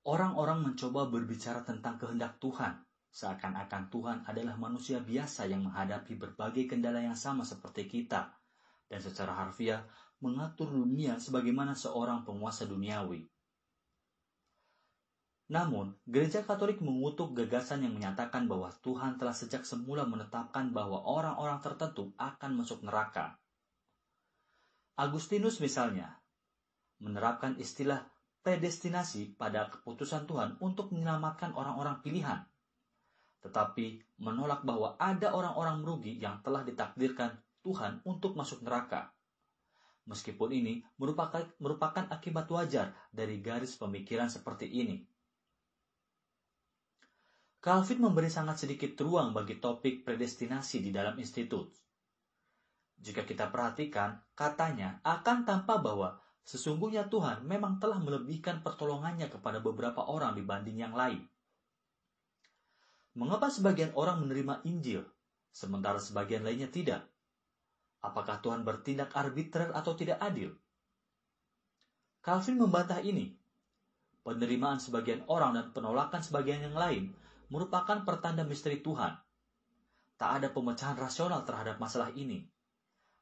Orang-orang mencoba berbicara tentang kehendak Tuhan, seakan-akan Tuhan adalah manusia biasa yang menghadapi berbagai kendala yang sama seperti kita, dan secara harfiah mengatur dunia sebagaimana seorang penguasa duniawi. Namun, Gereja Katolik mengutuk gagasan yang menyatakan bahwa Tuhan telah sejak semula menetapkan bahwa orang-orang tertentu akan masuk neraka. Agustinus misalnya menerapkan istilah predestinasi pada keputusan Tuhan untuk menyelamatkan orang-orang pilihan, tetapi menolak bahwa ada orang-orang merugi yang telah ditakdirkan Tuhan untuk masuk neraka. Meskipun ini merupakan akibat wajar dari garis pemikiran seperti ini. Calvin memberi sangat sedikit ruang bagi topik predestinasi di dalam institut. Jika kita perhatikan, katanya akan tampak bahwa sesungguhnya Tuhan memang telah melebihkan pertolongannya kepada beberapa orang dibanding yang lain. Mengapa sebagian orang menerima Injil, sementara sebagian lainnya tidak? Apakah Tuhan bertindak arbitrer atau tidak adil? Calvin membantah ini. Penerimaan sebagian orang dan penolakan sebagian yang lain merupakan pertanda misteri Tuhan. Tak ada pemecahan rasional terhadap masalah ini,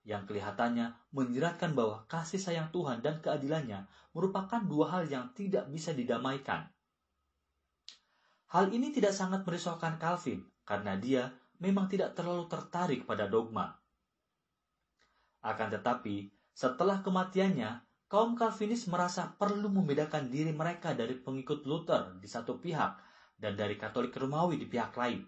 yang kelihatannya menjeratkan bahwa kasih sayang Tuhan dan keadilannya merupakan dua hal yang tidak bisa didamaikan. Hal ini tidak sangat merisaukan Calvin, karena dia memang tidak terlalu tertarik pada dogma. Akan tetapi, setelah kematiannya, kaum Calvinis merasa perlu membedakan diri mereka dari pengikut Luther di satu pihak dan dari Katolik Romawi di pihak lain.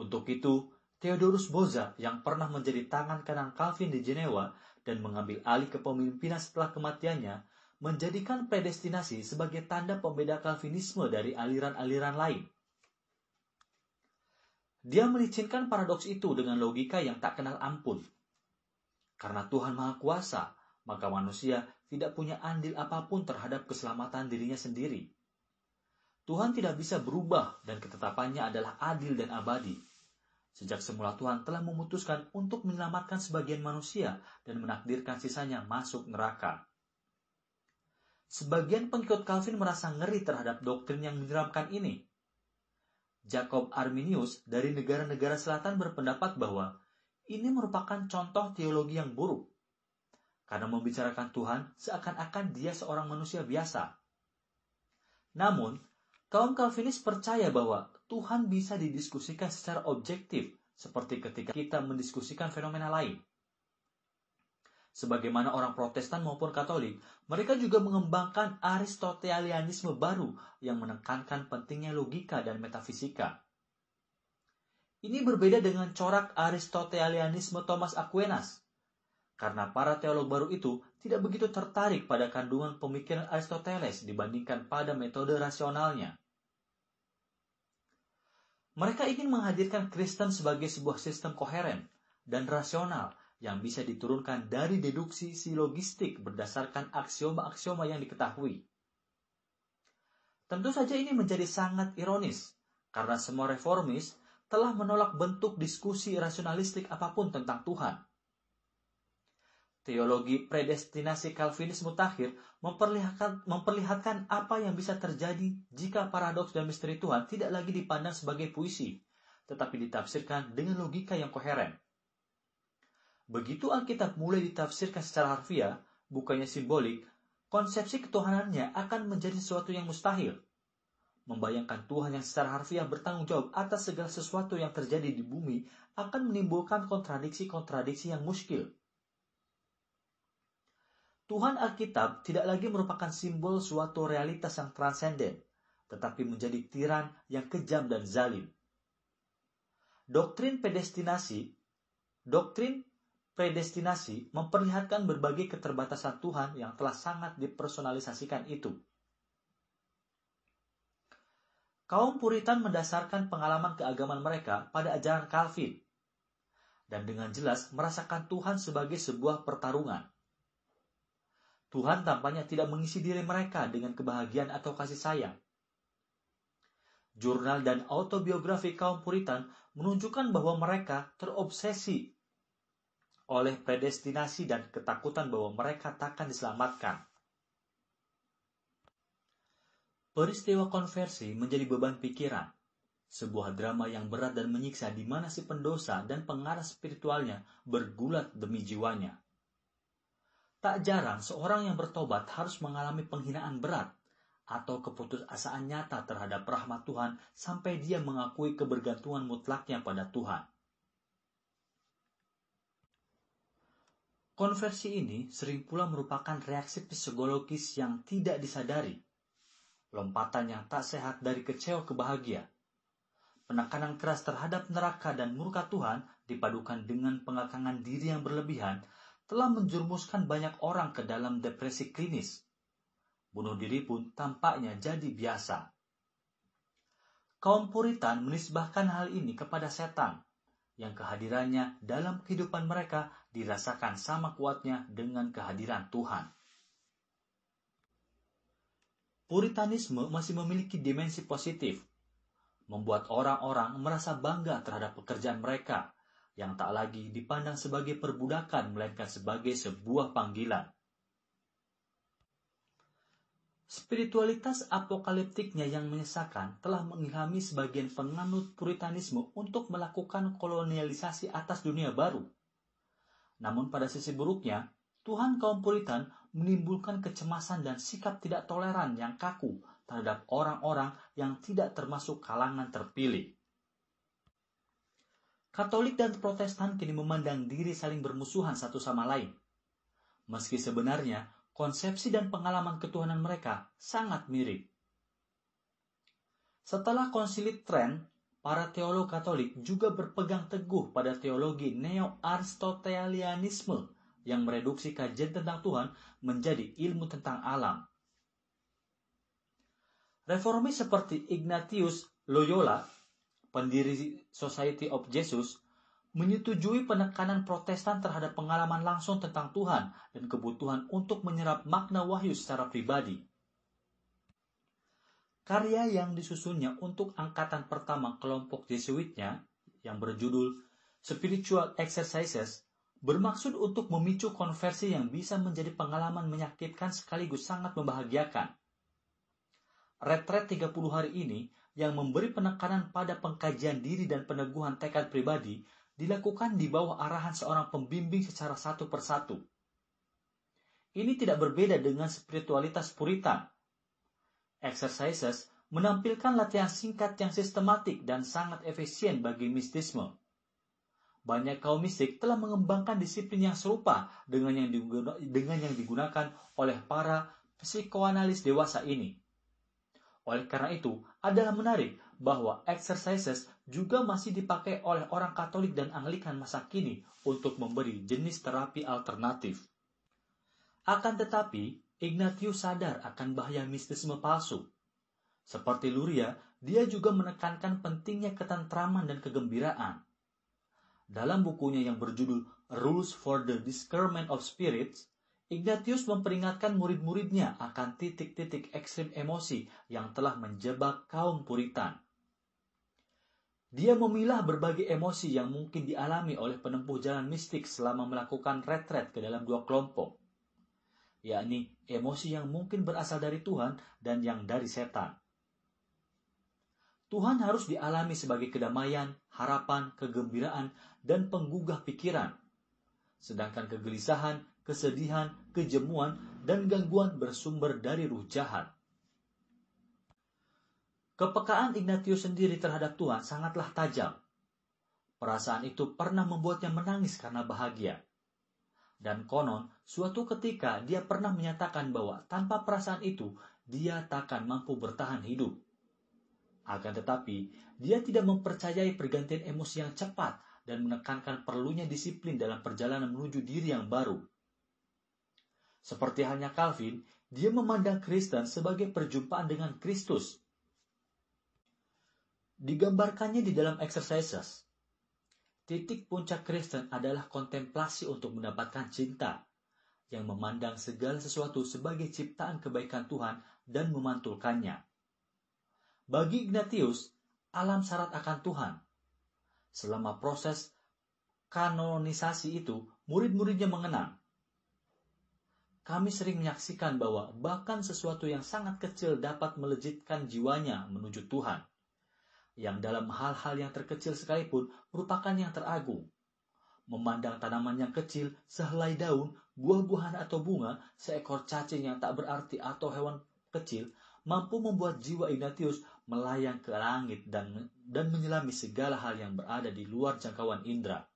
Untuk itu, Theodorus Beza yang pernah menjadi tangan kanan Calvin di Jenewa dan mengambil alih kepemimpinan setelah kematiannya, menjadikan predestinasi sebagai tanda pembeda Calvinisme dari aliran-aliran lain. Dia melicinkan paradoks itu dengan logika yang tak kenal ampun. Karena Tuhan Maha Kuasa, maka manusia tidak punya andil apapun terhadap keselamatan dirinya sendiri. Tuhan tidak bisa berubah dan ketetapannya adalah adil dan abadi. Sejak semula Tuhan telah memutuskan untuk menyelamatkan sebagian manusia dan menakdirkan sisanya masuk neraka. Sebagian pengikut Calvin merasa ngeri terhadap doktrin yang menyeramkan ini. Jacob Arminius dari negara-negara selatan berpendapat bahwa ini merupakan contoh teologi yang buruk, karena membicarakan Tuhan seakan-akan dia seorang manusia biasa. Namun, kaum Calvinis percaya bahwa Tuhan bisa didiskusikan secara objektif, seperti ketika kita mendiskusikan fenomena lain. Sebagaimana orang Protestan maupun Katolik, mereka juga mengembangkan Aristotelianisme baru yang menekankan pentingnya logika dan metafisika. Ini berbeda dengan corak Aristotelianisme Thomas Aquinas, karena para teolog baru itu tidak begitu tertarik pada kandungan pemikiran Aristoteles dibandingkan pada metode rasionalnya. Mereka ingin menghadirkan Kristen sebagai sebuah sistem koheren dan rasional yang bisa diturunkan dari deduksi silogistik berdasarkan aksioma-aksioma yang diketahui. Tentu saja ini menjadi sangat ironis, karena semua reformis telah menolak bentuk diskusi rasionalistik apapun tentang Tuhan. Teologi predestinasi Calvinis mutakhir memperlihatkan apa yang bisa terjadi jika paradoks dan misteri Tuhan tidak lagi dipandang sebagai puisi, tetapi ditafsirkan dengan logika yang koheren. Begitu Alkitab mulai ditafsirkan secara harfiah, bukannya simbolik, konsepsi ketuhanannya akan menjadi sesuatu yang mustahil. Membayangkan Tuhan yang secara harfiah bertanggung jawab atas segala sesuatu yang terjadi di bumi akan menimbulkan kontradiksi-kontradiksi yang muskil. Tuhan Alkitab tidak lagi merupakan simbol suatu realitas yang transenden, tetapi menjadi tiran yang kejam dan zalim. Doktrin predestinasi memperlihatkan berbagai keterbatasan Tuhan yang telah sangat dipersonalisasikan itu. Kaum Puritan mendasarkan pengalaman keagamaan mereka pada ajaran Calvin, dan dengan jelas merasakan Tuhan sebagai sebuah pertarungan. Tuhan tampaknya tidak mengisi diri mereka dengan kebahagiaan atau kasih sayang. Jurnal dan autobiografi kaum Puritan menunjukkan bahwa mereka terobsesi oleh predestinasi dan ketakutan bahwa mereka takkan diselamatkan. Peristiwa konversi menjadi beban pikiran, sebuah drama yang berat dan menyiksa di mana si pendosa dan pengarah spiritualnya bergulat demi jiwanya. Tak jarang seorang yang bertobat harus mengalami penghinaan berat atau keputusasaan nyata terhadap rahmat Tuhan sampai dia mengakui kebergantungan mutlaknya pada Tuhan. Konversi ini sering pula merupakan reaksi psikologis yang tidak disadari. Lompatan yang tak sehat dari kecewa ke bahagia. Penekanan keras terhadap neraka dan murka Tuhan dipadukan dengan pengakangan diri yang berlebihan telah menjerumuskan banyak orang ke dalam depresi klinis. Bunuh diri pun tampaknya jadi biasa. Kaum Puritan menisbahkan hal ini kepada setan, yang kehadirannya dalam kehidupan mereka dirasakan sama kuatnya dengan kehadiran Tuhan. Puritanisme masih memiliki dimensi positif, membuat orang-orang merasa bangga terhadap pekerjaan mereka, yang tak lagi dipandang sebagai perbudakan melainkan sebagai sebuah panggilan. Spiritualitas apokaliptiknya yang menyesakan telah mengilhami sebagian penganut Puritanisme untuk melakukan kolonialisasi atas dunia baru. Namun pada sisi buruknya, Tuhan kaum Puritan menimbulkan kecemasan dan sikap tidak toleran yang kaku terhadap orang-orang yang tidak termasuk kalangan terpilih. Katolik dan Protestan kini memandang diri saling bermusuhan satu sama lain. Meski sebenarnya konsepsi dan pengalaman ketuhanan mereka sangat mirip. Setelah konsili Trent, para teolog Katolik juga berpegang teguh pada teologi neo-aristotelianisme yang mereduksi kajian tentang Tuhan menjadi ilmu tentang alam. Reformis seperti Ignatius Loyola, pendiri Society of Jesus, menyetujui penekanan Protestan terhadap pengalaman langsung tentang Tuhan dan kebutuhan untuk menyerap makna wahyu secara pribadi. Karya yang disusunnya untuk angkatan pertama kelompok Jesuitnya, yang berjudul Spiritual Exercises, bermaksud untuk memicu konversi yang bisa menjadi pengalaman menyakitkan sekaligus sangat membahagiakan. Retret 30 hari ini yang memberi penekanan pada pengkajian diri dan peneguhan tekad pribadi dilakukan di bawah arahan seorang pembimbing secara satu persatu. Ini tidak berbeda dengan spiritualitas Puritan. Exercises menampilkan latihan singkat yang sistematik dan sangat efisien bagi mistisme. Banyak kaum mistik telah mengembangkan disiplin yang serupa dengan yang digunakan oleh para psikoanalis dewasa ini. Oleh karena itu, adalah menarik bahwa exercises juga masih dipakai oleh orang Katolik dan Anglikan masa kini untuk memberi jenis terapi alternatif. Akan tetapi, Ignatius sadar akan bahaya mistisme palsu. Seperti Luria, dia juga menekankan pentingnya ketentraman dan kegembiraan. Dalam bukunya yang berjudul Rules for the Discernment of Spirits, Ignatius memperingatkan murid-muridnya akan titik-titik ekstrim emosi yang telah menjebak kaum Puritan. Dia memilah berbagai emosi yang mungkin dialami oleh penempuh jalan mistik selama melakukan retret ke dalam dua kelompok, yakni emosi yang mungkin berasal dari Tuhan dan yang dari setan. Tuhan harus dialami sebagai kedamaian, harapan, kegembiraan, dan penggugah pikiran. Sedangkan kegelisahan, kesedihan, kejemuan, dan gangguan bersumber dari ruh jahat. Kepekaan Ignatius sendiri terhadap Tuhan sangatlah tajam. Perasaan itu pernah membuatnya menangis karena bahagia. Dan konon, suatu ketika dia pernah menyatakan bahwa tanpa perasaan itu, dia takkan mampu bertahan hidup. Akan tetapi, dia tidak mempercayai pergantian emosi yang cepat dan menekankan perlunya disiplin dalam perjalanan menuju diri yang baru. Seperti halnya Calvin, dia memandang Kristen sebagai perjumpaan dengan Kristus. Digambarkannya di dalam Exercises. Titik puncak Kristen adalah kontemplasi untuk mendapatkan cinta, yang memandang segala sesuatu sebagai ciptaan kebaikan Tuhan dan memantulkannya. Bagi Ignatius, alam syarat akan Tuhan. Selama proses kanonisasi itu, murid-muridnya mengenang, kami sering menyaksikan bahwa bahkan sesuatu yang sangat kecil dapat melejitkan jiwanya menuju Tuhan, yang dalam hal-hal yang terkecil sekalipun merupakan yang teragung. Memandang tanaman yang kecil, sehelai daun, buah-buahan atau bunga, seekor cacing yang tak berarti atau hewan kecil, mampu membuat jiwa Ignatius melayang ke langit dan menyelami segala hal yang berada di luar jangkauan indera.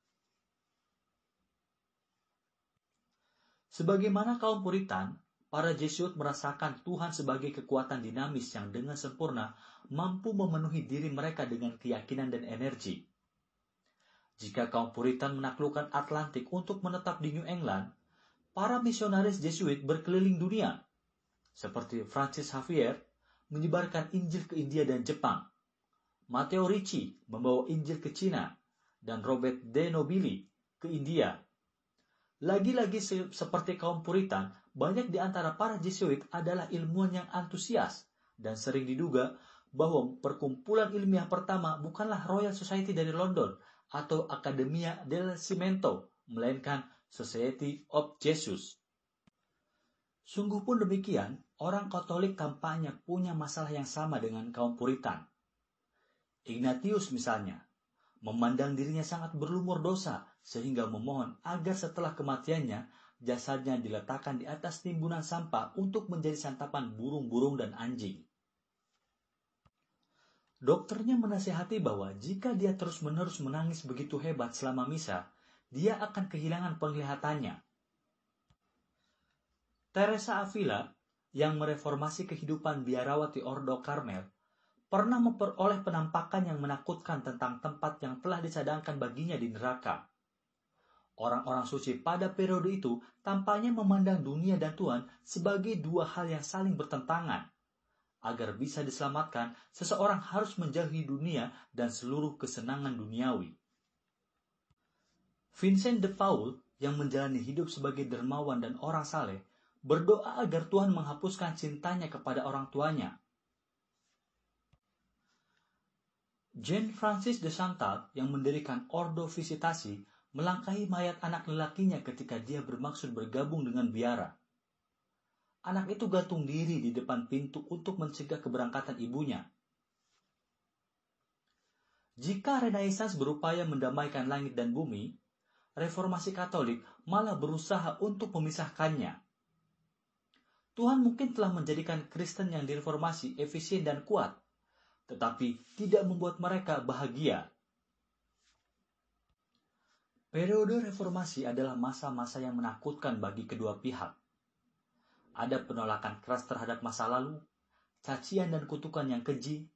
Sebagaimana kaum Puritan, para Jesuit merasakan Tuhan sebagai kekuatan dinamis yang dengan sempurna mampu memenuhi diri mereka dengan keyakinan dan energi. Jika kaum Puritan menaklukkan Atlantik untuk menetap di New England, para misionaris Jesuit berkeliling dunia, seperti Francis Xavier menyebarkan Injil ke India dan Jepang, Matteo Ricci membawa Injil ke Cina, dan Robert de Nobili ke India. Lagi-lagi seperti kaum Puritan, banyak di antara para Jesuit adalah ilmuwan yang antusias, dan sering diduga bahwa perkumpulan ilmiah pertama bukanlah Royal Society dari London atau Accademia del Cimento, melainkan Society of Jesus. Sungguh pun demikian, orang Katolik tampaknya punya masalah yang sama dengan kaum Puritan. Ignatius misalnya, memandang dirinya sangat berlumur dosa sehingga memohon agar setelah kematiannya jasadnya diletakkan di atas timbunan sampah untuk menjadi santapan burung-burung dan anjing. Dokternya menasihati bahwa jika dia terus-menerus menangis begitu hebat selama misa, dia akan kehilangan penglihatannya. Teresa Avila, yang mereformasi kehidupan biarawati Ordo Karmel, pernah memperoleh penampakan yang menakutkan tentang tempat yang telah disadangkan baginya di neraka. Orang-orang suci pada periode itu tampaknya memandang dunia dan Tuhan sebagai dua hal yang saling bertentangan. Agar bisa diselamatkan, seseorang harus menjauhi dunia dan seluruh kesenangan duniawi. Vincent de Paul, yang menjalani hidup sebagai dermawan dan orang saleh, berdoa agar Tuhan menghapuskan cintanya kepada orang tuanya. Jean Francis de Chantal, yang mendirikan Ordo Visitasi, melangkahi mayat anak lelakinya ketika dia bermaksud bergabung dengan biara. Anak itu gantung diri di depan pintu untuk mencegah keberangkatan ibunya. Jika Renaissance berupaya mendamaikan langit dan bumi, Reformasi Katolik malah berusaha untuk memisahkannya. Tuhan mungkin telah menjadikan Kristen yang direformasi efisien dan kuat, tetapi tidak membuat mereka bahagia. Periode reformasi adalah masa-masa yang menakutkan bagi kedua pihak. Ada penolakan keras terhadap masa lalu, cacian dan kutukan yang keji,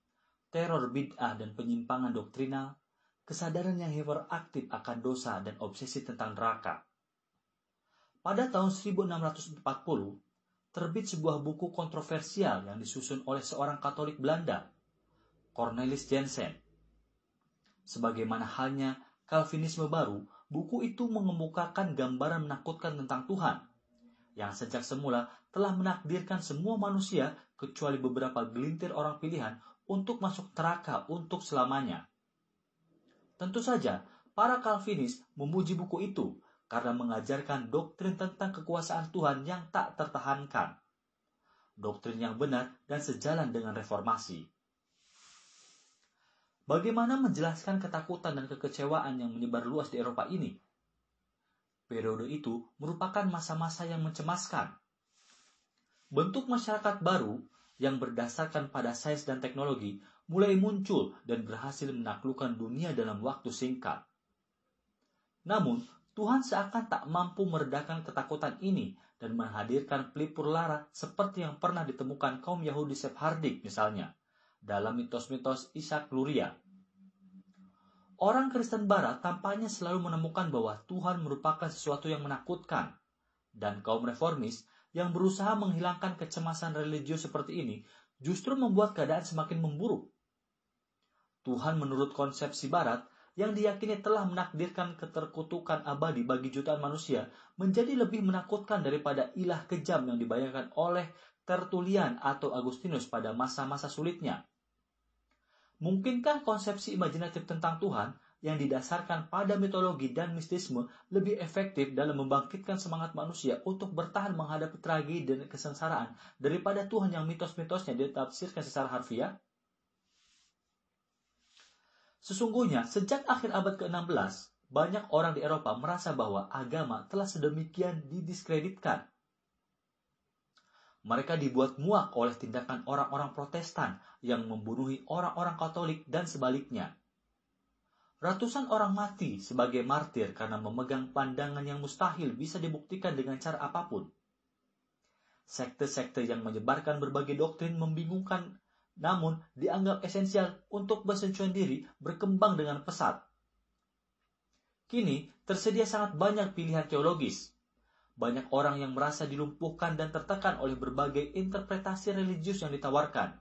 teror bid'ah dan penyimpangan doktrinal, kesadaran yang hiperaktif akan dosa dan obsesi tentang neraka. Pada tahun 1640, terbit sebuah buku kontroversial yang disusun oleh seorang Katolik Belanda, Cornelis Jansen. Sebagaimana halnya Calvinisme baru, buku itu mengemukakan gambaran menakutkan tentang Tuhan, yang sejak semula telah menakdirkan semua manusia kecuali beberapa gelintir orang pilihan untuk masuk neraka untuk selamanya. Tentu saja, para Calvinis memuji buku itu karena mengajarkan doktrin tentang kekuasaan Tuhan yang tak tertahankan. Doktrin yang benar dan sejalan dengan reformasi. Bagaimana menjelaskan ketakutan dan kekecewaan yang menyebar luas di Eropa ini? Periode itu merupakan masa-masa yang mencemaskan. Bentuk masyarakat baru yang berdasarkan pada sains dan teknologi mulai muncul dan berhasil menaklukkan dunia dalam waktu singkat. Namun, Tuhan seakan tak mampu meredakan ketakutan ini dan menghadirkan pelipur lara seperti yang pernah ditemukan kaum Yahudi Sephardik misalnya, dalam mitos-mitos Ishak Luria. Orang Kristen Barat tampaknya selalu menemukan bahwa Tuhan merupakan sesuatu yang menakutkan, dan kaum reformis yang berusaha menghilangkan kecemasan religius seperti ini justru membuat keadaan semakin memburuk. Tuhan menurut konsepsi Barat yang diyakini telah menakdirkan keterkutukan abadi bagi jutaan manusia menjadi lebih menakutkan daripada ilah kejam yang dibayangkan oleh Tertullian atau Agustinus pada masa-masa sulitnya. Mungkinkah konsepsi imajinatif tentang Tuhan yang didasarkan pada mitologi dan mistisme lebih efektif dalam membangkitkan semangat manusia untuk bertahan menghadapi tragedi dan kesengsaraan daripada Tuhan yang mitos-mitosnya ditafsirkan secara harfiah? Sesungguhnya, sejak akhir abad ke-16, banyak orang di Eropa merasa bahwa agama telah sedemikian didiskreditkan. Mereka dibuat muak oleh tindakan orang-orang Protestan yang membunuhi orang-orang Katolik dan sebaliknya. Ratusan orang mati sebagai martir karena memegang pandangan yang mustahil bisa dibuktikan dengan cara apapun. Sekte-sekte yang menyebarkan berbagai doktrin membingungkan, namun dianggap esensial untuk bersentuhan diri berkembang dengan pesat. Kini tersedia sangat banyak pilihan teologis. Banyak orang yang merasa dilumpuhkan dan tertekan oleh berbagai interpretasi religius yang ditawarkan.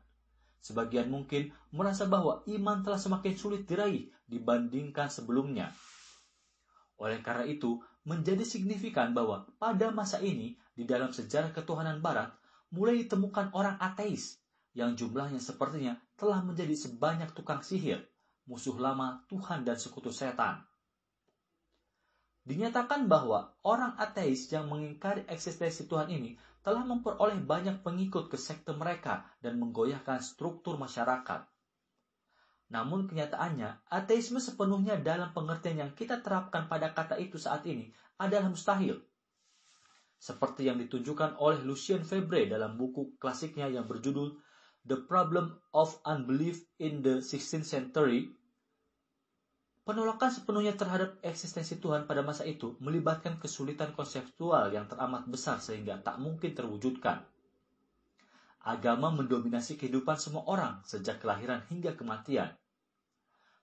Sebagian mungkin merasa bahwa iman telah semakin sulit diraih dibandingkan sebelumnya. Oleh karena itu, menjadi signifikan bahwa pada masa ini, di dalam sejarah ketuhanan Barat, mulai ditemukan orang ateis, yang jumlahnya sepertinya telah menjadi sebanyak tukang sihir, musuh lama Tuhan dan sekutu setan. Dinyatakan bahwa orang ateis yang mengingkari eksistensi Tuhan ini telah memperoleh banyak pengikut ke sekte mereka dan menggoyahkan struktur masyarakat. Namun kenyataannya, ateisme sepenuhnya dalam pengertian yang kita terapkan pada kata itu saat ini adalah mustahil. Seperti yang ditunjukkan oleh Lucien Febvre dalam buku klasiknya yang berjudul The Problem of Unbelief in the 16th Century, penolakan sepenuhnya terhadap eksistensi Tuhan pada masa itu melibatkan kesulitan konseptual yang teramat besar sehingga tak mungkin terwujudkan. Agama mendominasi kehidupan semua orang sejak kelahiran hingga kematian.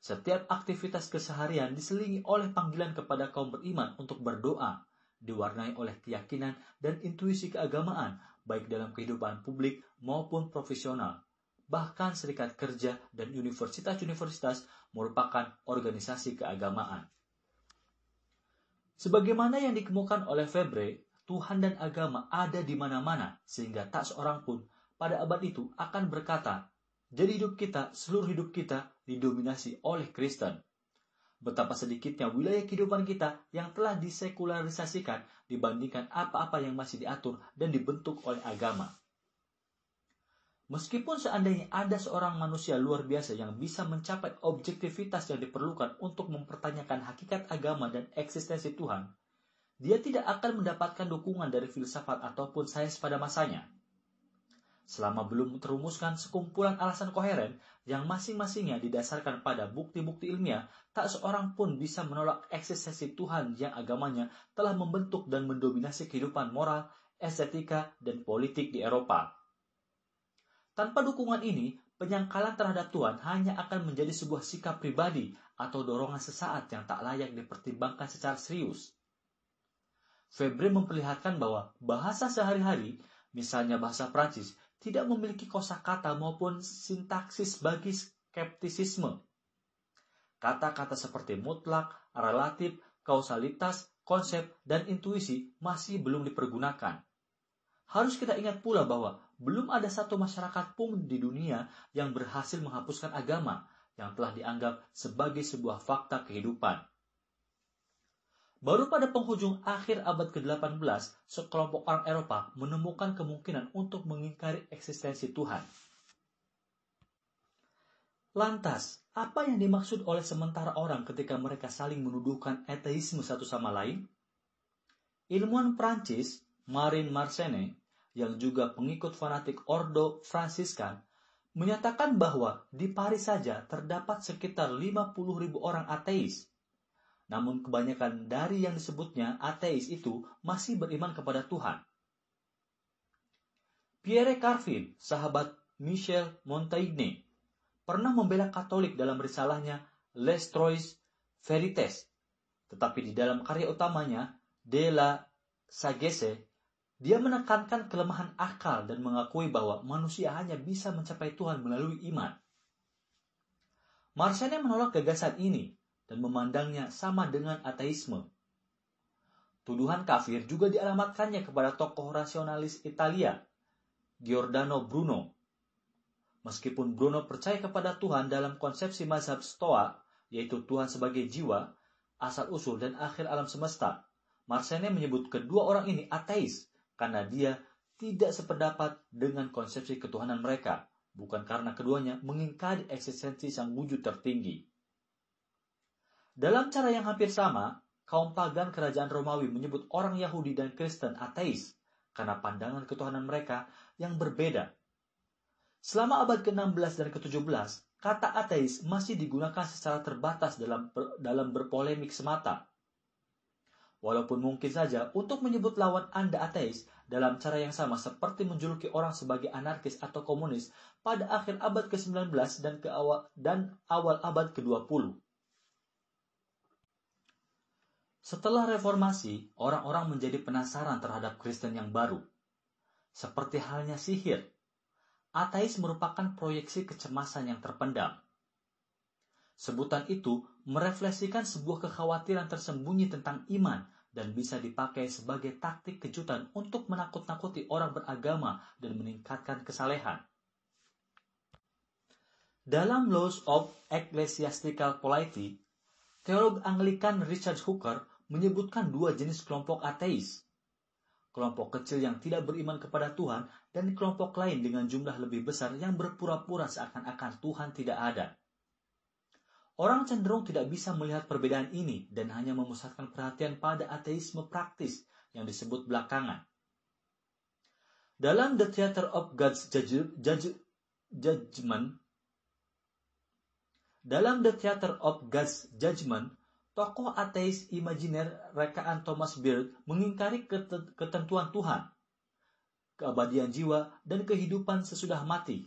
Setiap aktivitas keseharian diselingi oleh panggilan kepada kaum beriman untuk berdoa, diwarnai oleh keyakinan dan intuisi keagamaan, baik dalam kehidupan publik maupun profesional. Bahkan serikat kerja dan universitas-universitas merupakan organisasi keagamaan. Sebagaimana yang dikemukakan oleh Febvre, Tuhan dan agama ada di mana-mana, sehingga tak seorang pun pada abad itu akan berkata, jadi seluruh hidup kita didominasi oleh Kristen. Betapa sedikitnya wilayah kehidupan kita yang telah disekularisasikan dibandingkan apa-apa yang masih diatur dan dibentuk oleh agama. Meskipun seandainya ada seorang manusia luar biasa yang bisa mencapai objektivitas yang diperlukan untuk mempertanyakan hakikat agama dan eksistensi Tuhan, dia tidak akan mendapatkan dukungan dari filsafat ataupun sains pada masanya. Selama belum terumuskan sekumpulan alasan koheren yang masing-masingnya didasarkan pada bukti-bukti ilmiah, tak seorang pun bisa menolak eksistensi Tuhan yang agamanya telah membentuk dan mendominasi kehidupan moral, estetika, dan politik di Eropa. Tanpa dukungan ini, penyangkalan terhadap Tuhan hanya akan menjadi sebuah sikap pribadi atau dorongan sesaat yang tak layak dipertimbangkan secara serius. Febvre memperlihatkan bahwa bahasa sehari-hari, misalnya bahasa Prancis, tidak memiliki kosakata maupun sintaksis bagi skeptisisme. Kata-kata seperti mutlak, relatif, kausalitas, konsep, dan intuisi masih belum dipergunakan. Harus kita ingat pula bahwa belum ada satu masyarakat pun di dunia yang berhasil menghapuskan agama yang telah dianggap sebagai sebuah fakta kehidupan. Baru pada penghujung akhir abad ke-18, sekelompok orang Eropa menemukan kemungkinan untuk mengingkari eksistensi Tuhan. Lantas, apa yang dimaksud oleh sementara orang ketika mereka saling menuduhkan ateisme satu sama lain? Ilmuwan Prancis, Marin Mersenne, yang juga pengikut fanatik Ordo Fransiskan, menyatakan bahwa di Paris saja terdapat sekitar 50.000 orang ateis. Namun kebanyakan dari yang disebutnya ateis itu masih beriman kepada Tuhan. Pierre Carvin, sahabat Michel Montaigne, pernah membela Katolik dalam risalahnya Les Trois Vérités, tetapi di dalam karya utamanya De la Sagesse, dia menekankan kelemahan akal dan mengakui bahwa manusia hanya bisa mencapai Tuhan melalui iman. Mersenne menolak gagasan ini dan memandangnya sama dengan ateisme. Tuduhan kafir juga dialamatkannya kepada tokoh rasionalis Italia, Giordano Bruno. Meskipun Bruno percaya kepada Tuhan dalam konsepsi mazhab Stoa, yaitu Tuhan sebagai jiwa, asal-usul dan akhir alam semesta, Marcion menyebut kedua orang ini ateis karena dia tidak sependapat dengan konsepsi ketuhanan mereka, bukan karena keduanya mengingkari eksistensi sang wujud tertinggi. Dalam cara yang hampir sama, kaum pagan kerajaan Romawi menyebut orang Yahudi dan Kristen ateis karena pandangan ketuhanan mereka yang berbeda. Selama abad ke-16 dan ke-17, kata ateis masih digunakan secara terbatas dalam berpolemik semata. Walaupun mungkin saja untuk menyebut lawan Anda ateis dalam cara yang sama seperti menjuluki orang sebagai anarkis atau komunis pada akhir abad ke-19 dan awal abad ke-20. Setelah reformasi, orang-orang menjadi penasaran terhadap Kristen yang baru. Seperti halnya sihir, ateis merupakan proyeksi kecemasan yang terpendam. Sebutan itu merefleksikan sebuah kekhawatiran tersembunyi tentang iman dan bisa dipakai sebagai taktik kejutan untuk menakut-nakuti orang beragama dan meningkatkan kesalehan. Dalam Laws of Ecclesiastical Polity, teolog Anglikan Richard Hooker menyebutkan dua jenis kelompok ateis. Kelompok kecil yang tidak beriman kepada Tuhan dan kelompok lain dengan jumlah lebih besar yang berpura-pura seakan-akan Tuhan tidak ada. Orang cenderung tidak bisa melihat perbedaan ini dan hanya memusatkan perhatian pada ateisme praktis yang disebut belakangan. Dalam The Theater of God's Judgment, tokoh ateis imajiner rekaan Thomas Beard mengingkari ketentuan Tuhan, keabadian jiwa, dan kehidupan sesudah mati,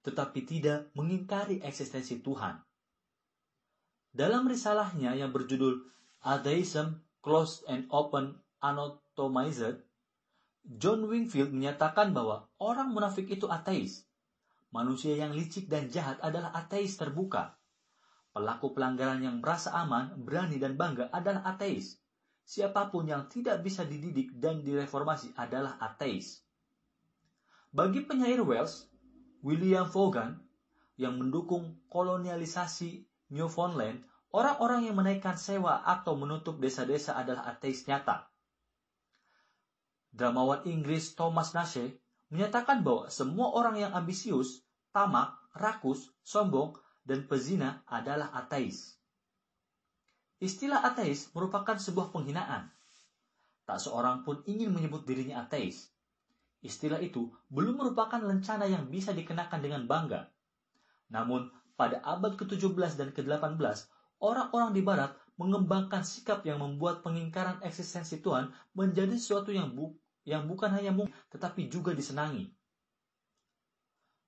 tetapi tidak mengingkari eksistensi Tuhan. Dalam risalahnya yang berjudul Atheism Closed and Open Anatomized, John Wingfield menyatakan bahwa orang munafik itu ateis. Manusia yang licik dan jahat adalah ateis terbuka. Pelaku pelanggaran yang merasa aman, berani, dan bangga adalah ateis. Siapapun yang tidak bisa dididik dan direformasi adalah ateis. Bagi penyair Welsh, William Vaughan, yang mendukung kolonialisasi Newfoundland, orang-orang yang menaikkan sewa atau menutup desa-desa adalah ateis nyata. Dramawan Inggris Thomas Nashe menyatakan bahwa semua orang yang ambisius, tamak, rakus, sombong, dan pezina adalah ateis. Istilah ateis merupakan sebuah penghinaan. Tak seorang pun ingin menyebut dirinya ateis. Istilah itu belum merupakan lencana yang bisa dikenakan dengan bangga. Namun, pada abad ke-17 dan ke-18, orang-orang di Barat mengembangkan sikap yang membuat pengingkaran eksistensi Tuhan menjadi sesuatu yang bukan hanya mungkin, tetapi juga disenangi.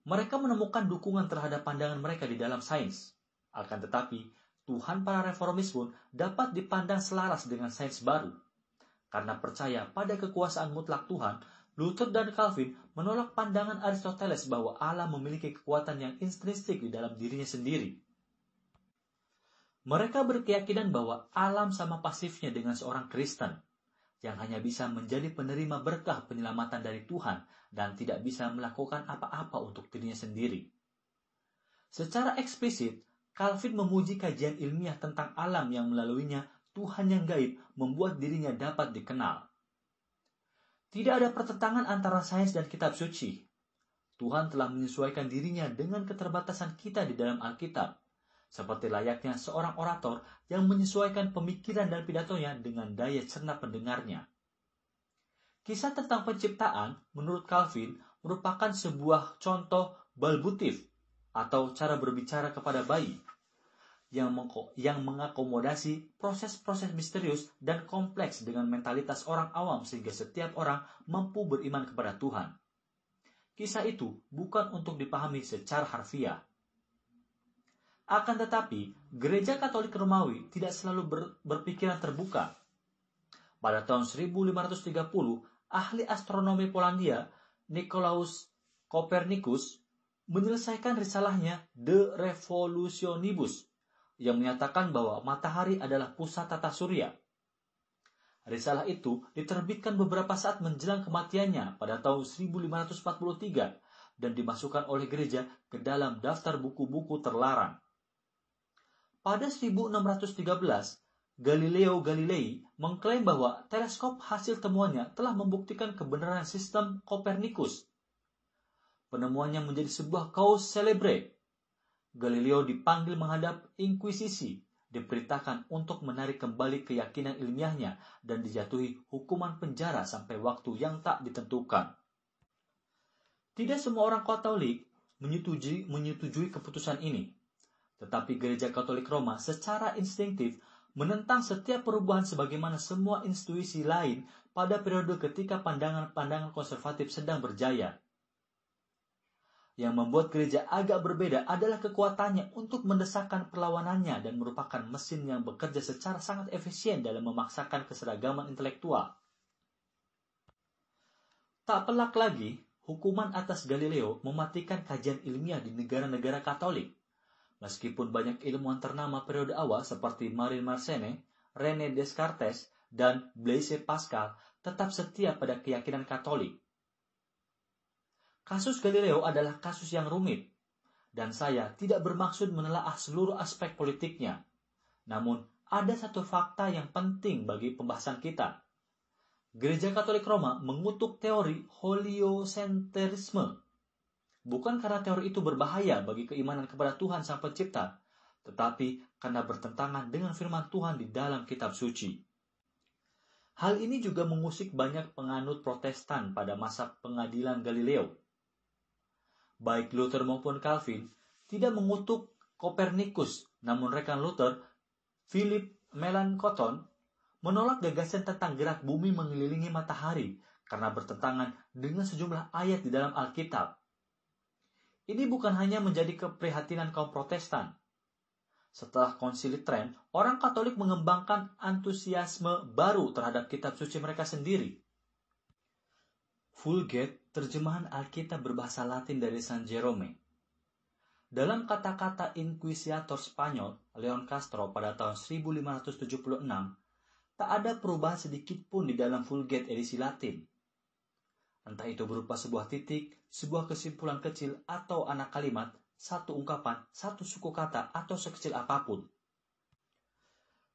Mereka menemukan dukungan terhadap pandangan mereka di dalam sains. Akan tetapi, Tuhan para reformis pun dapat dipandang selaras dengan sains baru. Karena percaya pada kekuasaan mutlak Tuhan, Luther dan Calvin menolak pandangan Aristoteles bahwa Allah memiliki kekuatan yang intrinsik di dalam dirinya sendiri. Mereka berkeyakinan bahwa alam sama pasifnya dengan seorang Kristen, yang hanya bisa menjadi penerima berkah penyelamatan dari Tuhan dan tidak bisa melakukan apa-apa untuk dirinya sendiri. Secara eksplisit, Calvin memuji kajian ilmiah tentang alam yang melaluinya Tuhan yang gaib membuat dirinya dapat dikenal. Tidak ada pertentangan antara sains dan kitab suci. Tuhan telah menyesuaikan dirinya dengan keterbatasan kita di dalam Alkitab, seperti layaknya seorang orator yang menyesuaikan pemikiran dan pidatonya dengan daya cerna pendengarnya. Kisah tentang penciptaan, menurut Calvin, merupakan sebuah contoh balbutif atau cara berbicara kepada bayi yang mengakomodasi proses-proses misterius dan kompleks dengan mentalitas orang awam sehingga setiap orang mampu beriman kepada Tuhan. Kisah itu bukan untuk dipahami secara harfiah. Akan tetapi, Gereja Katolik Romawi tidak selalu berpikiran terbuka. Pada tahun 1530, ahli astronomi Polandia, Nicolaus Copernicus, menyelesaikan risalahnya De Revolutionibus, yang menyatakan bahwa matahari adalah pusat tata surya. Risalah itu diterbitkan beberapa saat menjelang kematiannya pada tahun 1543 dan dimasukkan oleh gereja ke dalam daftar buku-buku terlarang. Pada 1613, Galileo Galilei mengklaim bahwa teleskop hasil temuannya telah membuktikan kebenaran sistem Kopernikus. Penemuannya menjadi sebuah cause célèbre. Galileo dipanggil menghadap inkuisisi, diperintahkan untuk menarik kembali keyakinan ilmiahnya dan dijatuhi hukuman penjara sampai waktu yang tak ditentukan. Tidak semua orang Katolik menyetujui keputusan ini, tetapi Gereja Katolik Roma secara instinktif menentang setiap perubahan sebagaimana semua institusi lain pada periode ketika pandangan-pandangan konservatif sedang berjaya. Yang membuat gereja agak berbeda adalah kekuatannya untuk mendesakkan perlawanannya dan merupakan mesin yang bekerja secara sangat efisien dalam memaksakan keseragaman intelektual. Tak pelak lagi, hukuman atas Galileo mematikan kajian ilmiah di negara-negara Katolik. Meskipun banyak ilmuwan ternama periode awal seperti Marie Mersenne, René Descartes, dan Blaise Pascal tetap setia pada keyakinan Katolik. Kasus Galileo adalah kasus yang rumit, dan saya tidak bermaksud menelaah seluruh aspek politiknya. Namun, ada satu fakta yang penting bagi pembahasan kita. Gereja Katolik Roma mengutuk teori heliocentrisme. Bukan karena teori itu berbahaya bagi keimanan kepada Tuhan Sang Pencipta, tetapi karena bertentangan dengan firman Tuhan di dalam kitab suci. Hal ini juga mengusik banyak penganut Protestan pada masa pengadilan Galileo. Baik Luther maupun Calvin tidak mengutuk Kopernikus, namun rekan Luther, Philip Melanchthon, menolak gagasan tentang gerak bumi mengelilingi matahari karena bertentangan dengan sejumlah ayat di dalam Alkitab. Ini bukan hanya menjadi keprihatinan kaum Protestan. Setelah Konsili Trent, orang Katolik mengembangkan antusiasme baru terhadap kitab suci mereka sendiri. Vulgate, terjemahan Alkitab berbahasa Latin dari San Jerome. Dalam kata-kata inkuisiator Spanyol, Leon Castro pada tahun 1576, tak ada perubahan sedikit pun di dalam Vulgate edisi Latin. Entah itu berupa sebuah titik, sebuah kesimpulan kecil, atau anak kalimat, satu ungkapan, satu suku kata, atau sekecil apapun.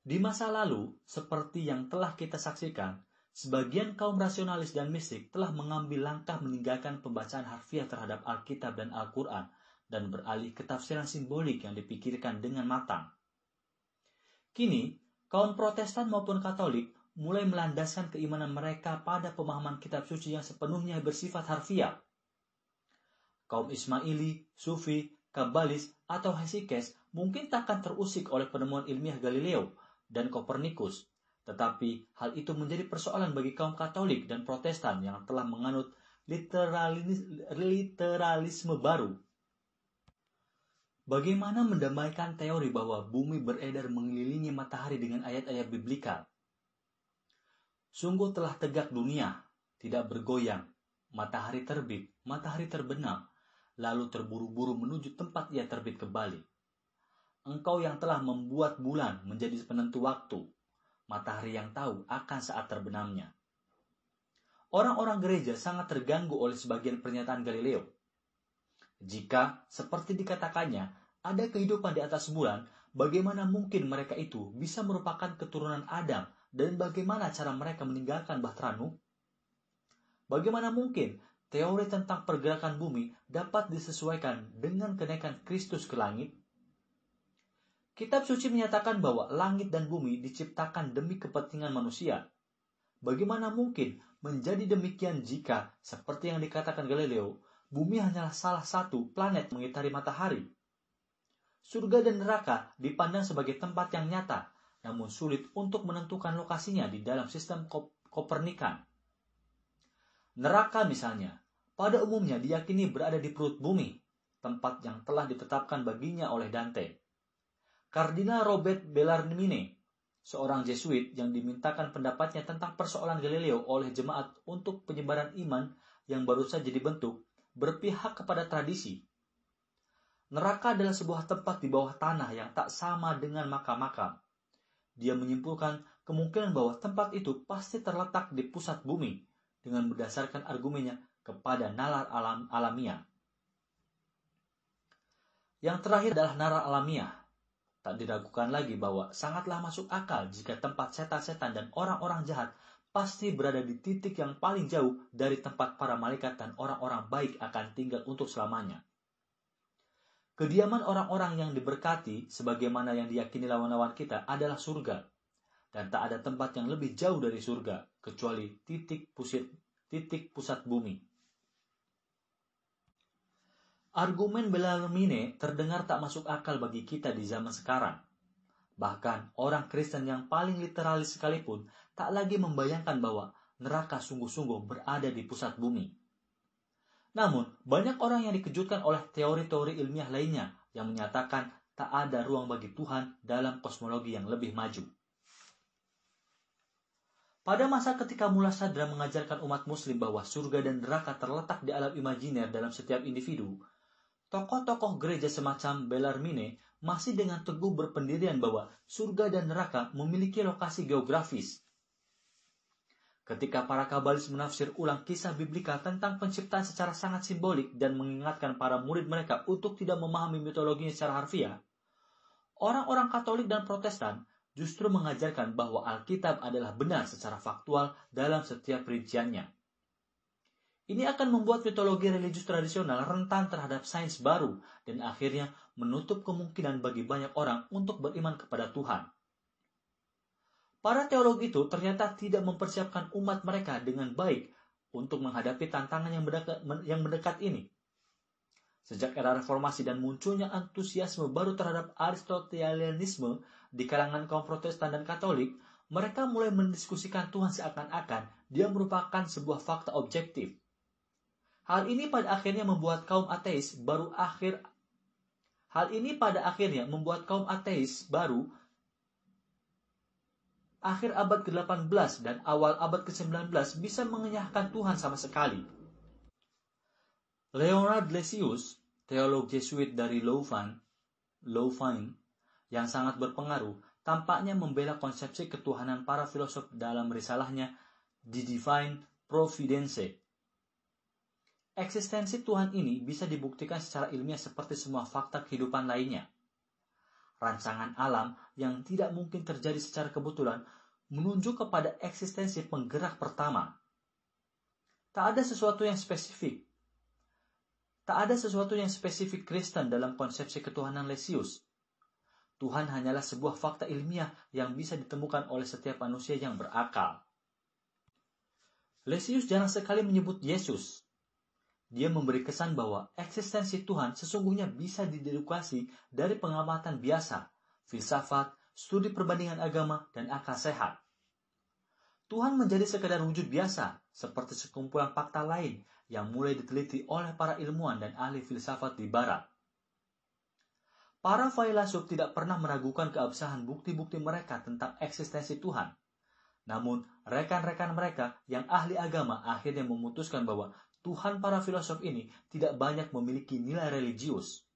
Di masa lalu, seperti yang telah kita saksikan, sebagian kaum rasionalis dan mistik telah mengambil langkah meninggalkan pembacaan harfiah terhadap Alkitab dan Al-Quran dan beralih ke tafsiran simbolik yang dipikirkan dengan matang. Kini, kaum Protestan maupun Katolik mulai melandaskan keimanan mereka pada pemahaman kitab suci yang sepenuhnya bersifat harfiah. Kaum Ismaili, Sufi, Kabalis, atau Hesikes mungkin takkan terusik oleh penemuan ilmiah Galileo dan Kopernikus, tetapi hal itu menjadi persoalan bagi kaum Katolik dan Protestan yang telah menganut literalisme baru. Bagaimana mendamaikan teori bahwa bumi beredar mengelilingi matahari dengan ayat-ayat biblikal? Sungguh telah tegak dunia, tidak bergoyang. Matahari terbit, matahari terbenam, lalu terburu-buru menuju tempat ia terbit kembali. Engkau yang telah membuat bulan menjadi penentu waktu, matahari yang tahu akan saat terbenamnya. Orang-orang gereja sangat terganggu oleh sebagian pernyataan Galileo. Jika, seperti dikatakannya, ada kehidupan di atas bulan, bagaimana mungkin mereka itu bisa merupakan keturunan Adam dan bagaimana cara mereka meninggalkan Bahtera Nuh? Bagaimana mungkin teori tentang pergerakan bumi dapat disesuaikan dengan kenaikan Kristus ke langit? Kitab suci menyatakan bahwa langit dan bumi diciptakan demi kepentingan manusia. Bagaimana mungkin menjadi demikian jika, seperti yang dikatakan Galileo, bumi hanyalah salah satu planet mengitari matahari? Surga dan neraka dipandang sebagai tempat yang nyata, namun sulit untuk menentukan lokasinya di dalam sistem Kopernikan. Neraka misalnya, pada umumnya diyakini berada di perut bumi, tempat yang telah ditetapkan baginya oleh Dante. Kardinal Robert Bellarmine, seorang Jesuit yang dimintakan pendapatnya tentang persoalan Galileo oleh jemaat untuk penyebaran iman yang baru saja dibentuk, berpihak kepada tradisi. Neraka adalah sebuah tempat di bawah tanah yang tak sama dengan makam-makam. Dia menyimpulkan kemungkinan bahwa tempat itu pasti terletak di pusat bumi dengan berdasarkan argumennya kepada nalar alamiah. Yang terakhir adalah nalar alamiah. Tak diragukan lagi bahwa sangatlah masuk akal jika tempat setan-setan dan orang-orang jahat pasti berada di titik yang paling jauh dari tempat para malaikat dan orang-orang baik akan tinggal untuk selamanya. Kediaman orang-orang yang diberkati, sebagaimana yang diyakini lawan-lawan kita, adalah surga. Dan tak ada tempat yang lebih jauh dari surga, kecuali titik pusat bumi. Argumen Bellarmine terdengar tak masuk akal bagi kita di zaman sekarang. Bahkan orang Kristen yang paling literalis sekalipun tak lagi membayangkan bahwa neraka sungguh-sungguh berada di pusat bumi. Namun, banyak orang yang dikejutkan oleh teori-teori ilmiah lainnya yang menyatakan tak ada ruang bagi Tuhan dalam kosmologi yang lebih maju. Pada masa ketika Mullah Sadra mengajarkan umat muslim bahwa surga dan neraka terletak di alam imajiner dalam setiap individu, tokoh-tokoh gereja semacam Bellarmine masih dengan teguh berpendirian bahwa surga dan neraka memiliki lokasi geografis. Ketika para kabalis menafsir ulang kisah biblika tentang penciptaan secara sangat simbolik dan mengingatkan para murid mereka untuk tidak memahami mitologinya secara harfiah, orang-orang Katolik dan Protestan justru mengajarkan bahwa Alkitab adalah benar secara faktual dalam setiap rinciannya. Ini akan membuat mitologi religius tradisional rentan terhadap sains baru dan akhirnya menutup kemungkinan bagi banyak orang untuk beriman kepada Tuhan. Para teolog itu ternyata tidak mempersiapkan umat mereka dengan baik untuk menghadapi tantangan yang mendekat ini. Sejak era reformasi dan munculnya antusiasme baru terhadap Aristotelianisme di kalangan kaum Protestan dan Katolik, mereka mulai mendiskusikan Tuhan seakan-akan dia merupakan sebuah fakta objektif. Hal ini pada akhirnya membuat kaum ateis baru akhir abad ke-18 dan awal abad ke-19 bisa mengenyahkan Tuhan sama sekali. Leonard Lessius, teolog Jesuit dari Louvain, yang sangat berpengaruh, tampaknya membela konsepsi ketuhanan para filosof dalam risalahnya The Divine Providence. Eksistensi Tuhan ini bisa dibuktikan secara ilmiah seperti semua fakta kehidupan lainnya. Rancangan alam yang tidak mungkin terjadi secara kebetulan menunjuk kepada eksistensi penggerak pertama. Tak ada sesuatu yang spesifik Kristen dalam konsepsi ketuhanan Lessius. Tuhan hanyalah sebuah fakta ilmiah yang bisa ditemukan oleh setiap manusia yang berakal. Lessius jarang sekali menyebut Yesus. Dia memberi kesan bahwa eksistensi Tuhan sesungguhnya bisa didedukasi dari pengamatan biasa, filsafat, studi perbandingan agama, dan akal sehat. Tuhan menjadi sekedar wujud biasa, seperti sekumpulan fakta lain yang mulai diteliti oleh para ilmuwan dan ahli filsafat di Barat. Para filsuf tidak pernah meragukan keabsahan bukti-bukti mereka tentang eksistensi Tuhan. Namun, rekan-rekan mereka yang ahli agama akhirnya memutuskan bahwa Tuhan para filosof ini tidak banyak memiliki nilai religius.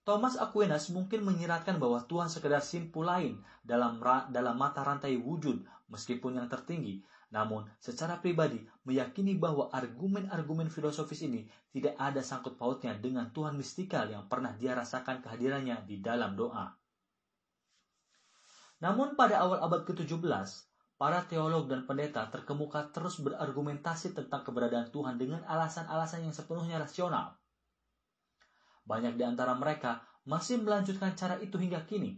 Thomas Aquinas mungkin menyiratkan bahwa Tuhan sekedar simpul lain dalam mata rantai wujud meskipun yang tertinggi, namun secara pribadi meyakini bahwa argumen-argumen filosofis ini tidak ada sangkut pautnya dengan Tuhan mistikal yang pernah dia rasakan kehadirannya di dalam doa. Namun pada awal abad ke-17, para teolog dan pendeta terkemuka terus berargumentasi tentang keberadaan Tuhan dengan alasan-alasan yang sepenuhnya rasional. Banyak di antara mereka masih melanjutkan cara itu hingga kini.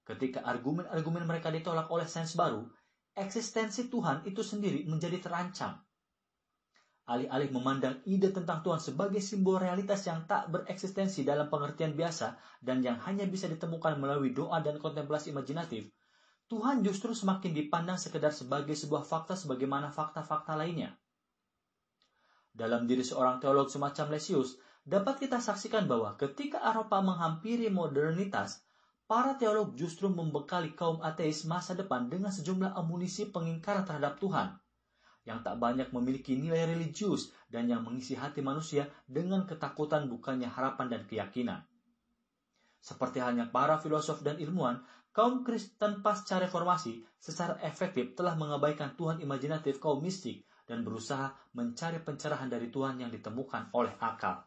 Ketika argumen-argumen mereka ditolak oleh sains baru, eksistensi Tuhan itu sendiri menjadi terancam. Alih-alih memandang ide tentang Tuhan sebagai simbol realitas yang tak bereksistensi dalam pengertian biasa dan yang hanya bisa ditemukan melalui doa dan kontemplasi imajinatif, Tuhan justru semakin dipandang sekedar sebagai sebuah fakta sebagaimana fakta-fakta lainnya. Dalam diri seorang teolog semacam Lessius, dapat kita saksikan bahwa ketika Eropa menghampiri modernitas, para teolog justru membekali kaum ateis masa depan dengan sejumlah amunisi pengingkaran terhadap Tuhan, yang tak banyak memiliki nilai religius dan yang mengisi hati manusia dengan ketakutan bukannya harapan dan keyakinan. Seperti halnya para filosof dan ilmuwan, kaum Kristen pasca reformasi secara efektif telah mengabaikan Tuhan imajinatif kaum mistik dan berusaha mencari pencerahan dari Tuhan yang ditemukan oleh akal.